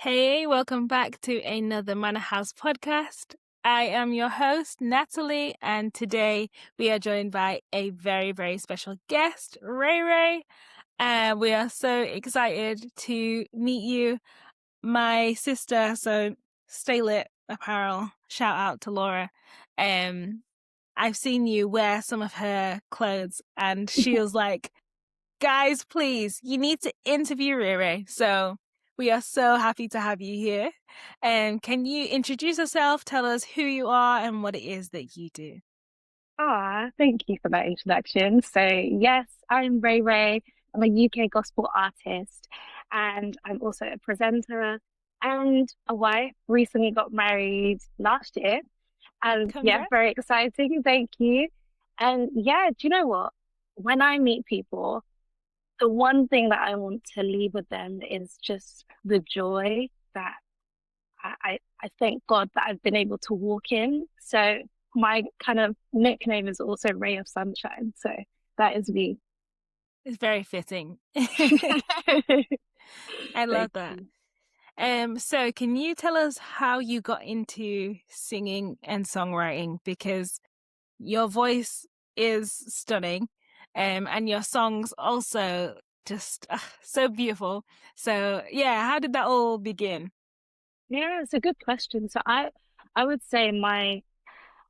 Hey, welcome back to another Manor House podcast. I am your host, Natalie, and today we are joined by a very, very special guest, Rae Rae. And we are so excited to meet you, my sister. So stay lit apparel. Shout out to Laura. I've seen you wear some of her clothes, and she was like, guys, please, you need to interview Rae Rae. So we are so happy to have you here. Can you introduce yourself, tell us who you are and what it is that you do? Thank you for that introduction. So, yes, I'm Rae Rae. I'm a UK gospel artist, and I'm also a presenter and a wife. Recently got married last year, and yeah, Congrats. very exciting. Thank you. And yeah, do you know what? When I meet people, the one thing that I want to leave with them is just the joy that I thank God that I've been able to walk in. So my kind of nickname is also Ray of Sunshine. So that is me. It's very fitting. I love Thank that. you. So can you tell us how you got into singing and songwriting? Because your voice is stunning, and your songs also just so beautiful. So yeah, how did that all begin? Yeah, it's a good question. I would say my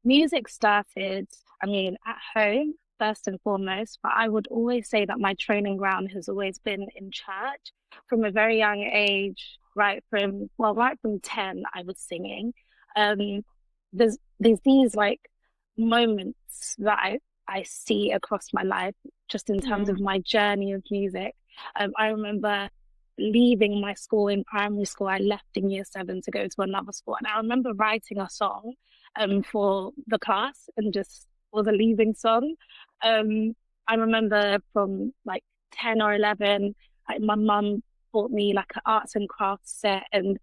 music started, I mean, at home first and foremost, but I would always say that my training ground has always been in church from a very young age, right from 10, I was singing. Um, there's these like moments that I see across my life just in terms Mm. of my journey of music. I remember leaving my school in primary school. I left in year 7 to go to another school, and I remember writing a song for the class and just was a leaving song. Um, I remember from like 10 or 11, like my mum bought me like an arts and crafts set, and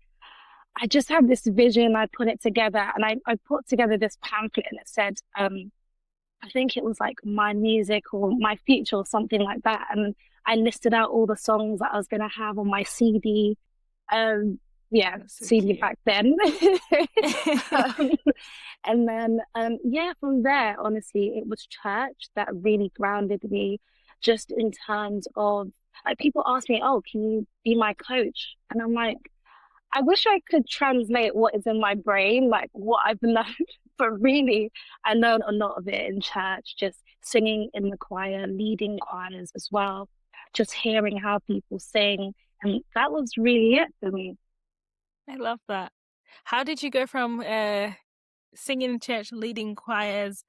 I just had this vision. I put it together, and I put together this pamphlet, and it said, I think it was like my music or my future or something like that. And I listed out all the songs that I was going to have on my CD. Um, yeah, That's so CD cute. back then. um, and then, yeah, from there, honestly, it was church that really grounded me just in terms of like people ask me, oh, can you be my coach? And I'm like, I wish I could translate what is in my brain, like what I've learned, but really, I learned a lot of it in church, just singing in the choir, leading choirs as well, just hearing how people sing. And that was really it for me. I love that. How did you go from singing in church, leading choirs,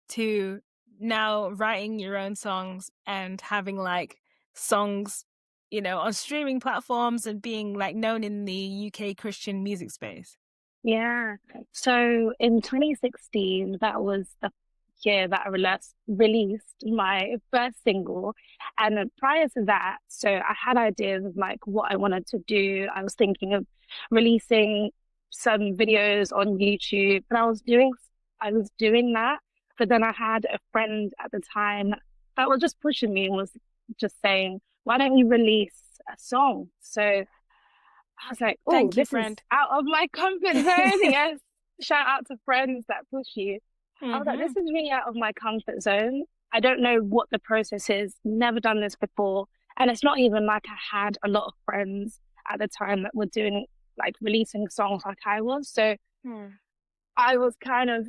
to now writing your own songs and having like songs, on streaming platforms and being like known in the UK Christian music space? Yeah. So in 2016, that was the year that I released my first single. And then prior to that, so I had ideas of like what I wanted to do. I was thinking of releasing some videos on YouTube, and I was doing that. But then I had a friend at the time that was just pushing me and was just saying, why don't you release a song? So I was like, oh, Thank you, this is friend. out of my comfort zone. Yes. Shout out to friends that push you. I was like, Hmm. this is really out of my comfort zone. I don't know what the process is, never done this before. And it's not even like I had a lot of friends at the time that were doing like releasing songs like I was. So Hmm. I was kind of,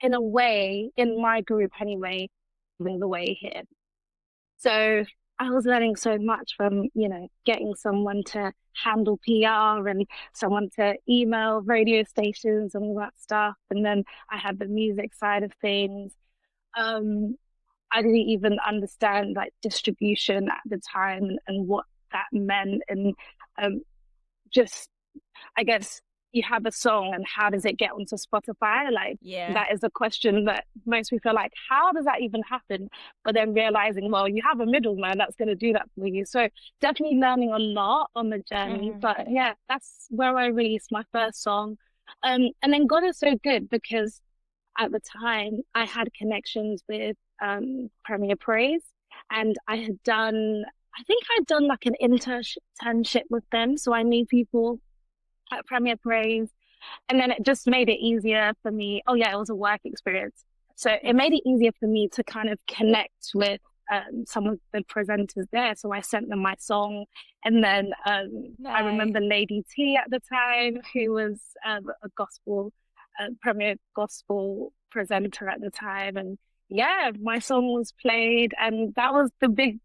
in a way, in my group anyway, leading the way here. So I was learning so much from, getting someone to handle PR and someone to email radio stations and all that stuff. And then I had the music side of things. Um, I didn't even understand like distribution at the time and what that meant. And um, just I guess you have a song and how does it get onto Spotify? Like Yeah. that is a question that most people are like, how does that even happen? But then realizing, well, you have a middleman that's going to do that for you. So definitely learning a lot on the journey. Hmm. But yeah, that's where I released my first song. And then God is so good because at the time I had connections with Premier Praise, and I think I'd done like an internship with them. So I knew people at Premier Praise. And then it just made it easier for me. Oh yeah, it was a work experience. So it made it easier for me to kind of connect with some of the presenters there. So I sent them my song. And then I Nice. remember Lady T at the time, who was a premier gospel presenter at the time. And yeah, my song was played. And that was the big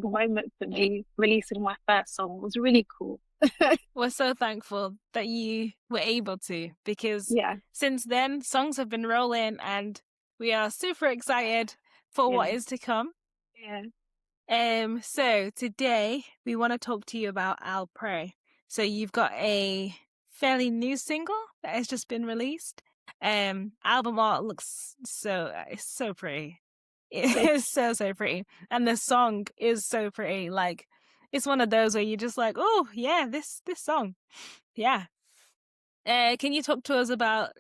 moment for me, releasing my first song. It was really cool. We're so thankful that you were able to, because Yeah, since then, songs have been rolling and we are super excited for yeah, what is to come. yeah. So today we want to talk to you about I'll Pray. So you've got a fairly new single that has just been released. Album art looks it's so pretty. It is Thanks. so pretty. And the song is so pretty. Like, it's one of those where you're just like, oh yeah, this song. Yeah. Can you talk to us about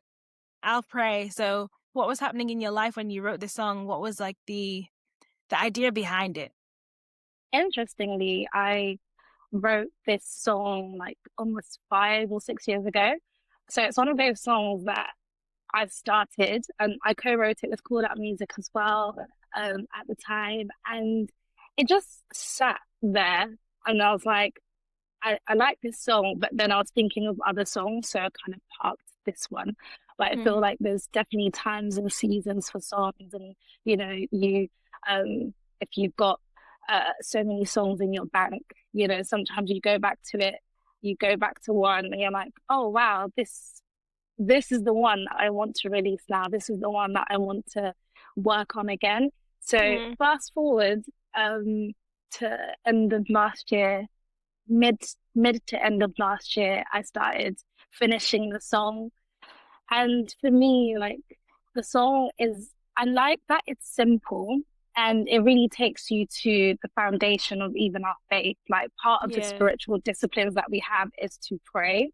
I'll Pray? So what was happening in your life when you wrote this song? What was like the idea behind it? Interestingly, I wrote this song like almost 5 or 6 years ago. So it's one of those songs that I've started and I co-wrote it with Called Out Music as well at the time. And it just sat there and I was like, I like this song, but then I was thinking of other songs, so I kind of parked this one. But I feel Mm, like there's definitely times and seasons for songs, and you know, you if you've got so many songs in your bank, you know, sometimes you go back to it, you go back to one, and you're like, oh wow, this is the one that I want to release now. This is the one that I want to work on again. So mm, fast forward to end of last year, mid mid to end of last year, I started finishing the song. And for me, like the song is, I like that it's simple and it really takes you to the foundation of even our faith. Like part of the yeah. spiritual disciplines that we have is to pray.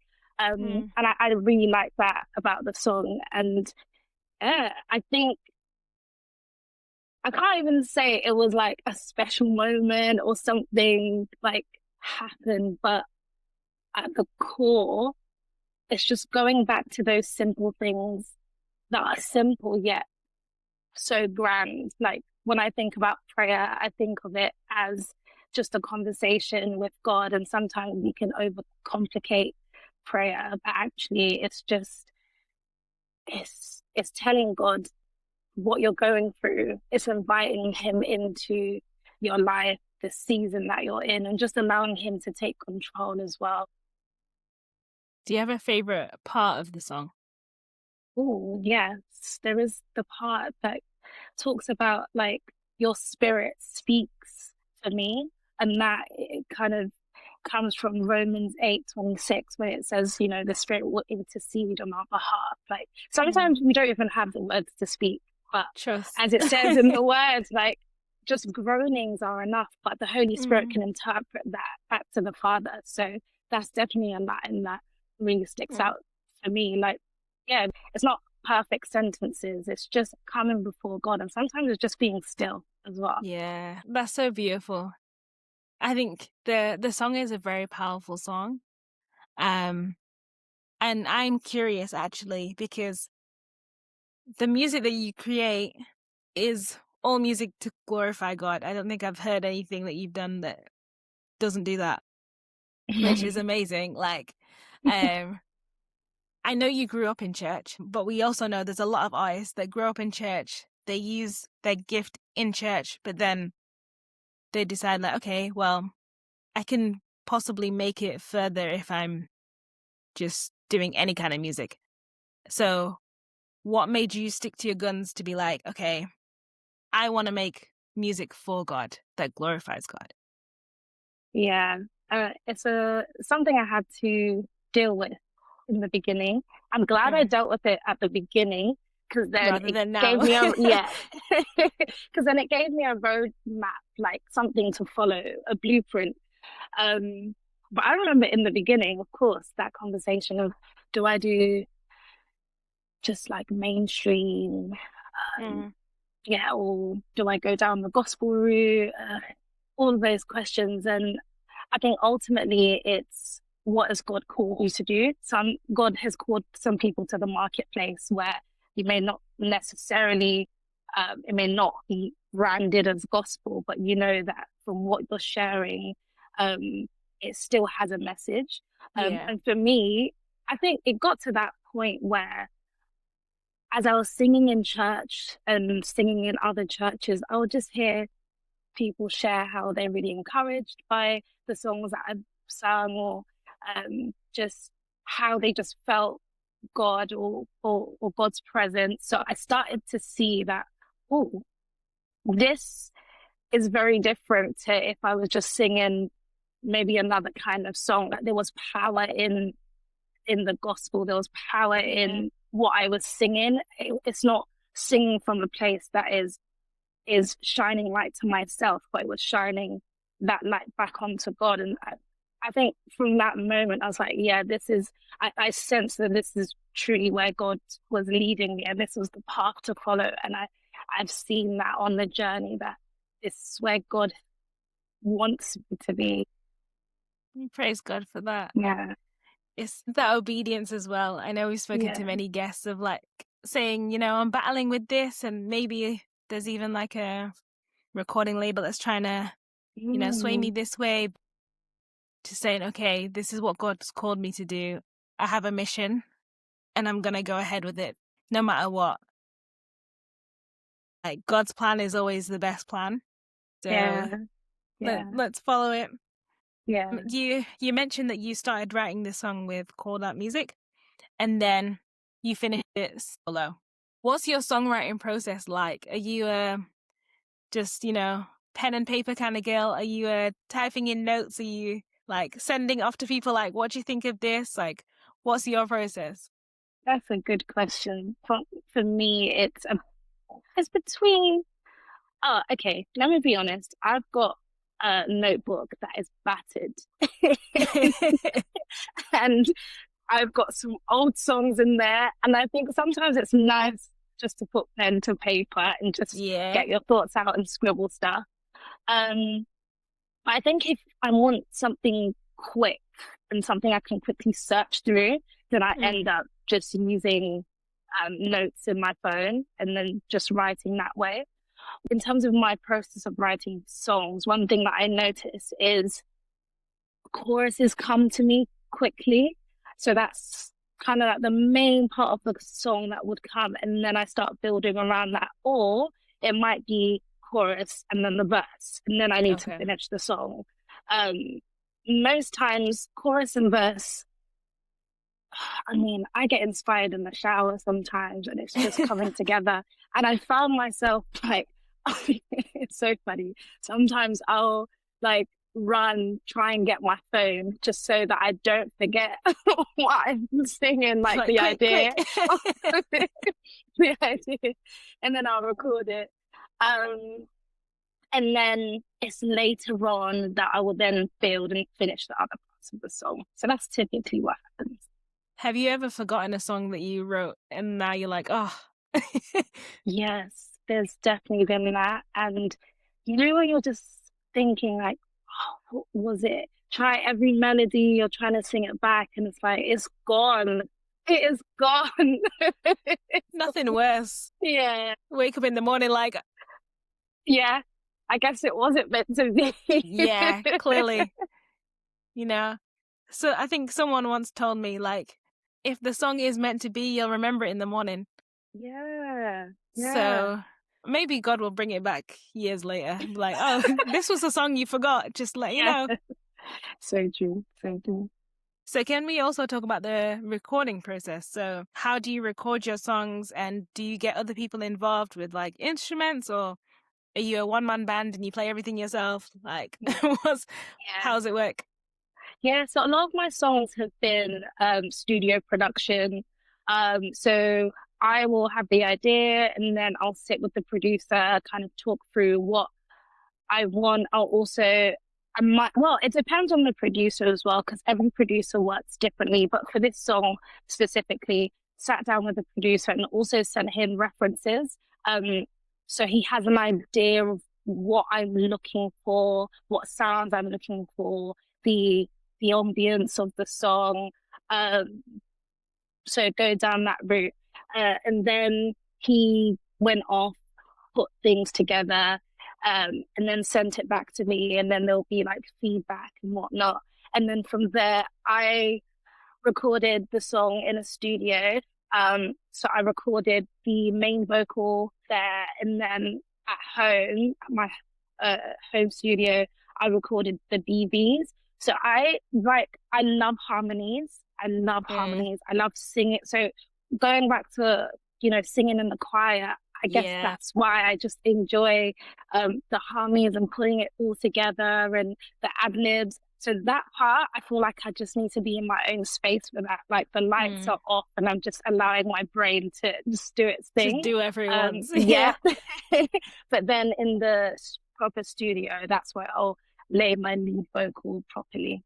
Mm, And I really like that about the song. And yeah, I think I can't even say it was like a special moment or something like happened, but at the core, it's just going back to those simple things that are simple yet so grand. Like when I think about prayer, I think of it as just a conversation with God, and sometimes we can overcomplicate prayer, but actually it's telling God what you're going through. It's inviting him into your life, the season that you're in, and just allowing him to take control as well. do you have a favorite part of the song? Oh, yes. There is the part that talks about like your spirit speaks for me, and that it kind of comes from Romans 8:26, where it says, you know, the spirit will intercede on our behalf. Like Mm, sometimes we don't even have the words to speak, but trust. as it says in the words, like just groanings are enough, but the Holy Spirit Mm, can interpret that back to the Father. So that's definitely a line that really sticks mm. out for me. Like, yeah, it's not perfect sentences, it's just coming before God. And sometimes it's just being still as well. Yeah, that's so beautiful. I think the song is a very powerful song. Um, and I'm curious actually because the music that you create is all music to glorify God. I don't think I've heard anything that you've done that doesn't do that, which is amazing. Like, um, I know you grew up in church, but we also know there's a lot of artists that grow up in church. They use their gift in church, but then they decide like, okay, well, I can possibly make it further if I'm just doing any kind of music. So, what made you stick to your guns to be like, okay, I want to make music for God that glorifies God? Yeah, it's a something I had to deal with in the beginning. I'm glad I Mm. dealt with it at the beginning because then Rather it than gave now. me a yeah, because then it gave me a roadmap, like something to follow, a blueprint. Um, but I remember in the beginning, of course, that conversation of do I do just like mainstream, Mm. yeah, or do I go down the gospel route? All of those questions, and I think ultimately it's what has God called you to do? God has called some people to the marketplace where you may not necessarily, it may not be branded as gospel, but you know that from what you're sharing, it still has a message. Yeah. And for me, I think it got to that point where, as I was singing in church and singing in other churches, I would just hear people share how they're really encouraged by the songs that I've sung, or just how they just felt God, or God's presence. So I started to see that, oh, this is very different to if I was just singing maybe another kind of song. Like there was power in the gospel. There was power Yeah. in what I was singing. It's not singing from a place that is shining light to myself, but it was shining that light back onto God. And I think from that moment, I was like, yeah, I sense that this is truly where God was leading me, and this was the path to follow. And I've seen that on the journey, that this is where God wants me to be. Praise God for that. Yeah. It's that obedience as well. I know we've spoken to Yeah. many guests of like saying, you know, I'm battling with this, and maybe there's even like a recording label that's trying to, you know, sway me this way, to saying, okay, this is what God's called me to do. I have a mission and I'm going to go ahead with it no matter what. Like God's plan is always the best plan. So Yeah. Yeah. let's follow it. Yeah. You mentioned that you started writing this song with Called Out Music and then you finished it solo. What's your songwriting process like? Are you just, you know, pen and paper kind of girl? Are you typing in notes? Are you like sending off to people like, what do you think of this? Like, what's your process? That's a good question. For me, it's between. Oh, okay. Let me be honest. I've got a notebook that is battered, and I've got some old songs in there. And I think sometimes it's nice just to put pen to paper and just Yeah. get your thoughts out and scribble stuff. Um, but I think if I want something quick and something I can quickly search through, then I end up just using notes in my phone and then just writing that way. In terms of my process of writing songs, one thing that I notice is choruses come to me quickly. So that's kind of like the main part of the song that would come. And then I start building around that. Or it might be chorus and then the verse. And then I need to finish the song. Most times, chorus and verse, I mean, I get inspired in the shower sometimes and it's just coming together. And I found myself like, it's so funny. Sometimes I'll like try and get my phone just so that I don't forget what I'm singing, like the idea. Quick. The idea. And then I'll record it. And then it's later on that I will then build and finish the other parts of the song. So that's typically what happens. Have you ever forgotten a song that you wrote and now you're like, oh. Yes, there's definitely been that. And you know when you're just thinking like, oh, what was it? Try every melody, you're trying to sing it back and it's like, it's gone. It is gone. Nothing worse. Yeah. Wake up in the morning like, yeah, I guess it wasn't meant to be. Yeah, clearly. You know? So I think someone once told me like, if the song is meant to be, you'll remember it in the morning. Yeah. So maybe God will bring it back years later. Like, oh, this was a song you forgot. Just let you know. So true. So true. So can we also talk about the recording process? So how do you record your songs, and do you get other people involved with like instruments, or are you a one-man band and you play everything yourself? Like, how does it work? Yeah, so a lot of my songs have been studio production. So I will have the idea and then I'll sit with the producer, kind of talk through what I want. It depends on the producer as well, because every producer works differently. But for this song specifically, sat down with the producer and also sent him references. So he has an idea of what I'm looking for, what sounds I'm looking for, the the ambience of the song. Um, so go down that route. And then he went off, put things together, and then sent it back to me. And then there'll be like feedback and whatnot. And then from there, I recorded the song in a studio. So I recorded the main vocal there, and then at home, at my home studio, I recorded the BBs. So I love harmonies. I love harmonies. I love singing. So going back to, singing in the choir, I guess Yeah. that's why I just enjoy the harmonies and putting it all together and the ad libs. So that part, I feel like I just need to be in my own space for that. Like the lights are off and I'm just allowing my brain to just do its Just thing. do whatever it wants. Yeah. But then in the proper studio, that's where I'll lay my lead vocal properly.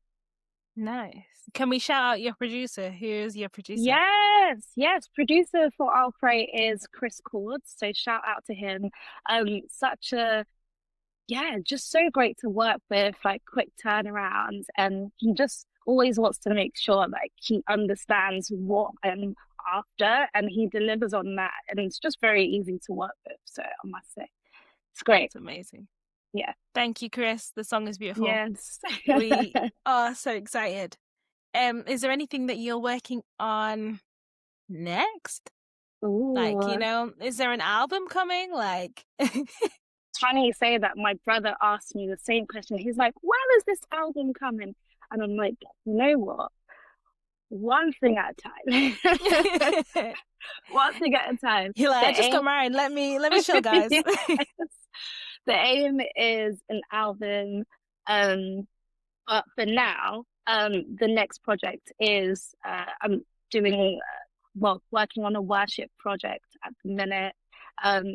Nice. Can we shout out your producer? Who's your producer? Yes. Producer for Rae Rae is Chris Cords. So shout out to him. Such a just so great to work with, like quick turnarounds, and he just always wants to make sure like he understands what I'm after and he delivers on that. And it's just very easy to work with. So I must say, it's great. It's amazing. Yeah. Thank you, Chris. The song is beautiful. Yes. We are so excited. Is there anything that you're working on next? Ooh. Like, is there an album coming? Like, it's funny you say that. My brother asked me the same question. He's like, when is this album coming? And I'm like, you know what? One thing at a time. One thing at a time. You're like, I just got married. Let me chill, guys. Yes. The aim is an album. But for now, the next project is I'm doing working on a worship project at the minute,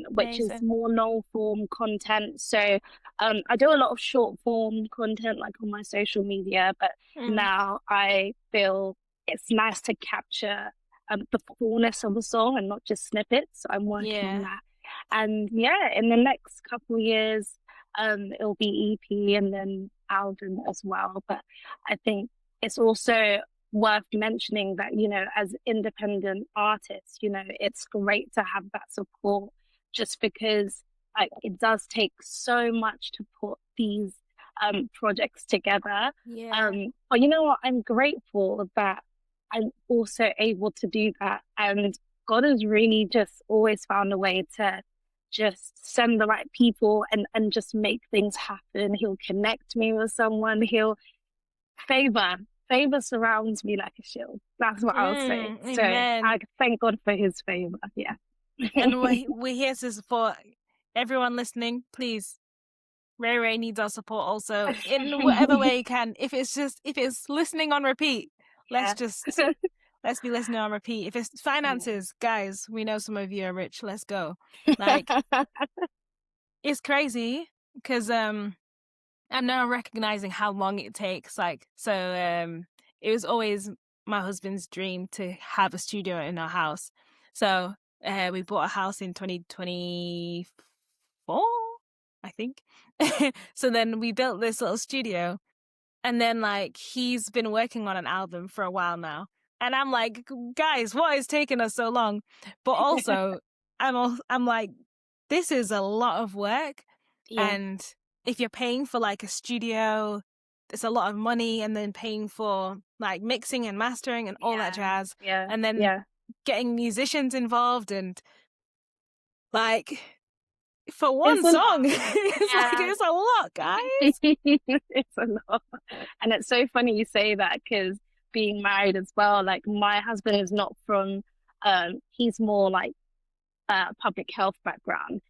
which is more long form content. So I do a lot of short form content like on my social media, but now I feel it's nice to capture the fullness of a song and not just snippets. So I'm working on that. And in the next couple of years, it'll be EP and then album as well. But I think it's also worth mentioning that, as independent artists, it's great to have that support just because like it does take so much to put these projects together. But you know what? I'm grateful that I'm also able to do that. And God has really just always found a way to just send the right people and just make things happen. He'll connect me with someone. He'll favor surrounds me like a shield. That's what I'll say. Amen. So I thank God for his favor. Yeah. And we're here to support everyone listening. Please, Rae Rae needs our support also in whatever way you can. If it's listening on repeat, let's be listening on repeat. If it's finances, guys, we know some of you are rich. Let's go. Like, it's crazy because I'm now recognizing how long it takes. Like, so it was always my husband's dream to have a studio in our house. So we bought a house in 2024, I think. So then we built this little studio, and then like he's been working on an album for a while now. And I'm like, guys, what is taking us so long? But also, I'm like, this is a lot of work. And if you're paying for like a studio, it's a lot of money, and then paying for like mixing and mastering and all that jazz. And then getting musicians involved and like for one song, it's a lot, guys. It's a lot. And it's so funny you say that because being married as well, like my husband is not from he's more like public health background,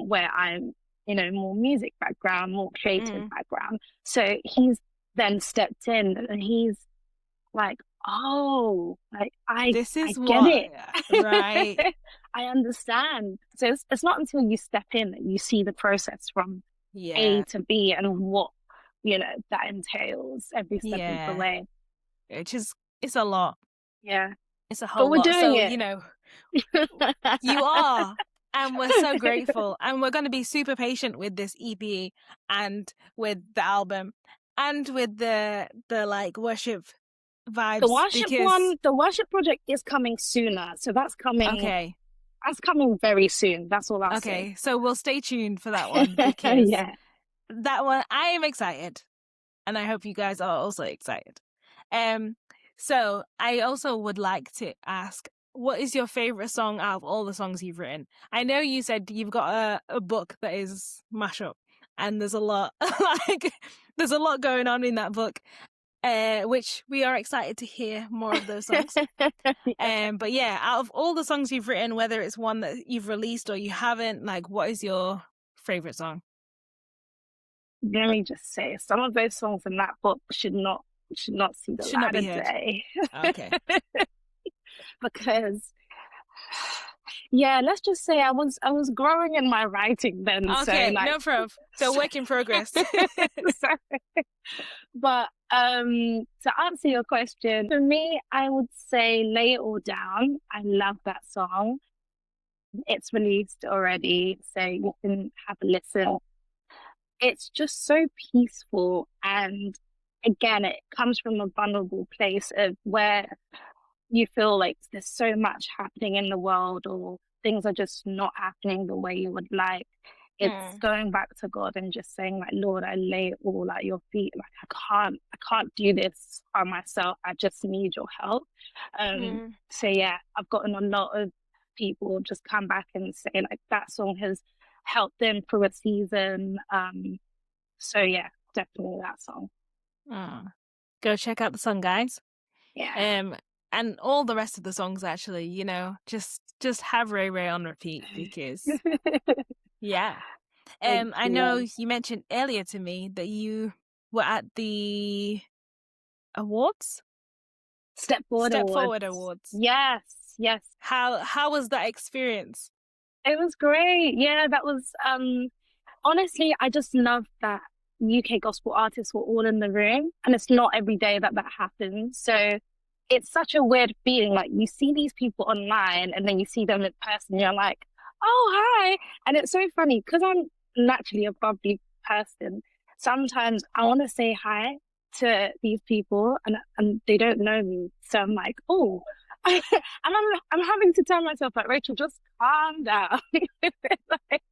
where I'm more music background, more creative background. So he's then stepped in and he's like, oh, like I get it. Right. I understand. So it's not until you step in that you see the process from A to B and what that entails every step of the way. It's a lot. Yeah. It's a whole lot. But we're doing it. You are. And we're so grateful. And we're going to be super patient with this EP and with the album. and with the like worship vibes because The worship project is coming sooner. So okay. that's coming very soon. That's all I'll say. Okay, so we'll stay tuned for that one because Yeah. that one I am excited, and I hope you guys are also excited. So I also would like to ask, what is your favorite song out of all the songs you've written? I know you said you've got a book that is mashup, and there's a lot like there's a lot going on in that book, which we are excited to hear more of those songs. But yeah, out of all the songs you've written, whether it's one that you've released or you haven't, like, what is your favorite song? Let me just say, some of those songs in that book should not see the Should not light be of heard. day. Okay. Because yeah, let's just say I was growing in my writing then. Okay, So like no prob. So work in progress. so, but to answer your question, for me, I would say Lay It All Down. I love that song. It's released already, so you can have a listen. It's just so peaceful, and again, it comes from a vulnerable place of where you feel like there's so much happening in the world, or things are just not happening the way you would like. It's Mm, going back to God and just saying, like, Lord, I lay it all at your feet. Like, I can't do this by myself. I just need your help. mm. So yeah, I've gotten a lot of people just come back and say like that song has helped them through a season. So yeah, definitely that song. Oh. Go check out the song, guys. Yeah. Um, and all the rest of the songs actually, just have Ray Ray on repeat because yeah. Thank I know you. you mentioned earlier to me that you were at the awards, Step Forward Step Awards. Forward Awards. Yes, yes. How was that experience? It was great. Yeah, that was honestly, I just love that UK gospel artists were all in the room, and it's not every day that that happens. So it's such a weird feeling. Like you see these people online, and then you see them in person, and you're like, "Oh, hi!" And it's so funny because I'm naturally a bubbly person. Sometimes I want to say hi to these people, and they don't know me, so I'm like, "Oh." And I'm having to tell myself like Rachel, just calm down. Like,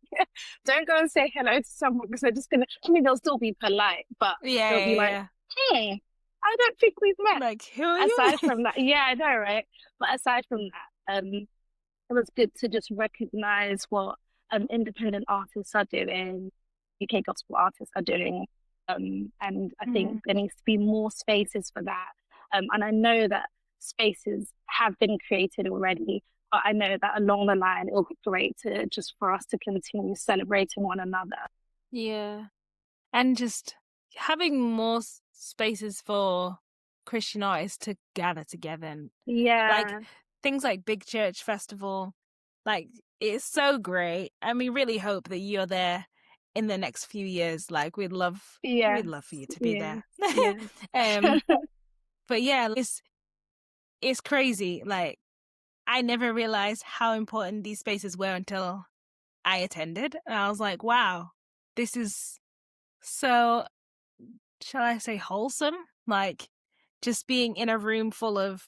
don't go and say hello to someone because they're just gonna. I mean, they'll still be polite, but Yeah, they'll be yeah, like, yeah. "Hey, I don't think we've met." Like, who are you? Aside from that, yeah, I know, right? But aside from that, it was good to just recognize what independent artists are doing, UK gospel artists are doing, and I think Mm. there needs to be more spaces for that. And I know that spaces have been created already, but I know that along the line, it'll be great to just for us to continue celebrating one another. Yeah. And just having more spaces for Christian artists to gather together and like Yeah, things like Big Church Festival, like it's so great. And we really hope that you're there in the next few years. Like we'd yes, love for you to be yes, there. yes. um but yeah, it's crazy. Like I never realized how important these spaces were until I attended. And I was like, wow, this is so, shall I say, wholesome? Like just being in a room full of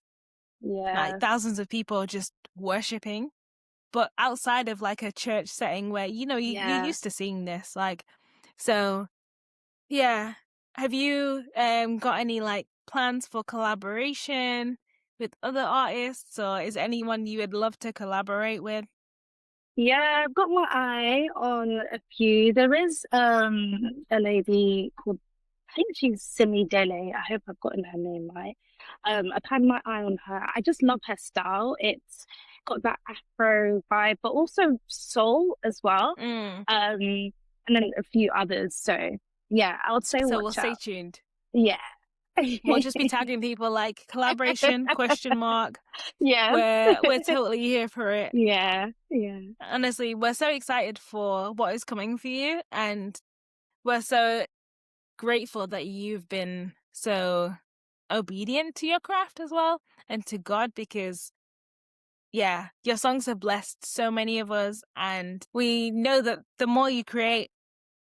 like Yeah, thousands of people just worshipping, but outside of like a church setting where, you're yeah. used to seeing this. Like, so yeah. Have you got any like plans for collaboration with other artists, or is anyone you would love to collaborate with? Yeah, I've got my eye on a few. There is a lady called I think she's Simi Dele. I hope I've gotten her name right. I've had my eye on her. I just love her style. It's got that Afro vibe, but also soul as well. Mm. And then a few others. So yeah, I would say So we'll watch stay out. tuned. Yeah. We'll just be tagging people like collaboration question mark. Yes. We're totally here for it. Yeah. Yeah. Honestly, we're so excited for what is coming for you, and we're so grateful that you've been so obedient to your craft as well and to God, because yeah, your songs have blessed so many of us, and we know that the more you create,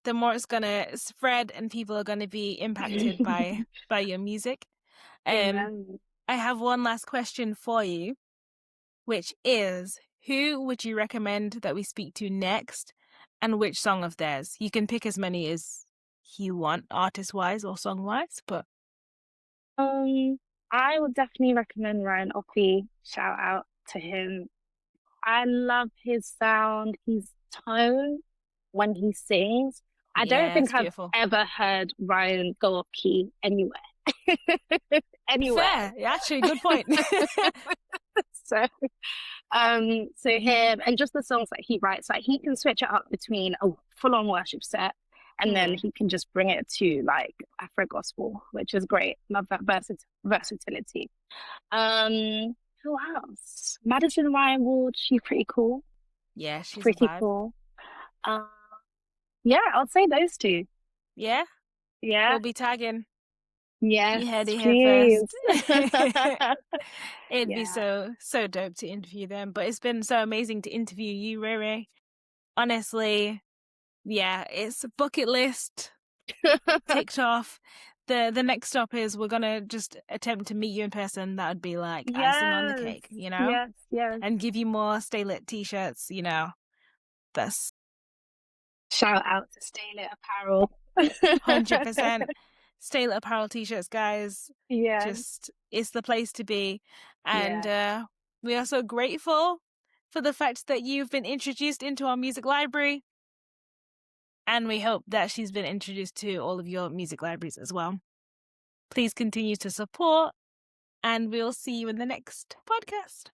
the more it's gonna spread and people are gonna be impacted by your music. Amen. I have one last question for you, which is, who would you recommend that we speak to next, and which song of theirs? You can pick as many as you want, artist-wise or song-wise, but I would definitely recommend Ryan Offey. Shout out to him. I love his sound, his tone when he sings. I don't yeah, think it's I've beautiful. ever heard Ryan go off key anywhere. Anywhere. Fair, actually, good point. So him and just the songs that he writes, like he can switch it up between a full-on worship set and then he can just bring it to like Afro gospel, which is great. Love that versatility. Who else? Madison Ryan Ward, she's pretty cool. Yeah, she's Pretty a vibe. cool. Yeah, I'll say those two. Yeah? Yeah. We'll be tagging. Yes, You heard it please. here first. It'd be Yeah. so dope to interview them. But it's been so amazing to interview you, Rae Rae. Honestly, yeah, it's a bucket list ticked off. The next stop is we're gonna just attempt to meet you in person. That would be like icing on the cake, you know? Yes. And give you more Stay Lit t-shirts, you know. That's Shout out to Stay Lit Apparel. 100%. Stay Lit Apparel t-shirts, guys. Yeah. Just, it's the place to be. And Yeah. we are so grateful for the fact that you've been introduced into our music library. And we hope that she's been introduced to all of your music libraries as well. Please continue to support, and we'll see you in the next podcast.